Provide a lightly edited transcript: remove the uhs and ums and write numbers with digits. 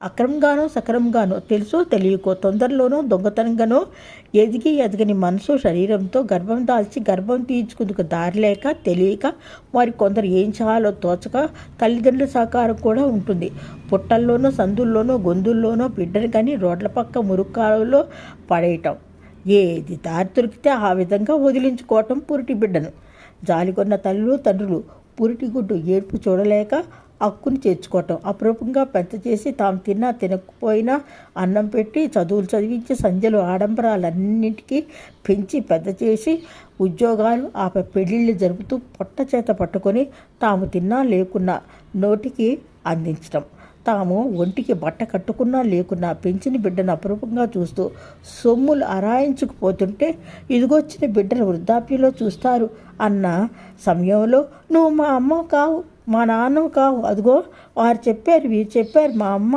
అక్రమంగానో సక్రమంగానో తెలుసో తెలియకో తొందరలోనో దొంగతనంగానో ఎదిగని మనసు శరీరంతో గర్భం దాల్చి గర్భం తీయించుకుందుకు దారి లేక తెలియక మరి కొందరు ఏం చేయాలో తోచక తల్లిదండ్రుల సహకారం కూడా ఉంటుంది. పుట్టల్లోనో సందుల్లోనో గొంతుల్లోనో బిడ్డను కానీ రోడ్ల పక్క మురుక్కాలలో పడేయటం, ఏది దారి దొరికితే ఆ విధంగా వదిలించుకోవటం పురిటి బిడ్డను. జాలికొన్న తల్లులు తండ్రులు పురిటి గుడ్డు ఏడ్పు చూడలేక హక్కుని చేర్చుకోవటం, అపురూపంగా పెంత చేసి తాము తిన్నా తినకపోయినా అన్నం పెట్టి చదువులు చదివించి సంధ్యలు ఆడంబరాలన్నింటికీ పెంచి పెద్ద చేసి ఉద్యోగాలు పెళ్ళిళ్ళు జరుపుతూ పొట్ట చేత పట్టుకొని తాము తిన్నా లేకున్నా నోటికి అందించటం, తాము ఒంటికి బట్ట కట్టుకున్నా లేకున్నా పెంచిన బిడ్డను అపురూపంగా చూస్తూ సొమ్ములు అరాయించుకుపోతుంటే ఇదిగొచ్చిన బిడ్డను వృద్ధాప్యంలో చూస్తారు అన్న సమయంలో నువ్వు మా అమ్మ కావు, మా నాన్న కావు, అదిగో వారు చెప్పారు వీరు చెప్పారు, మా అమ్మ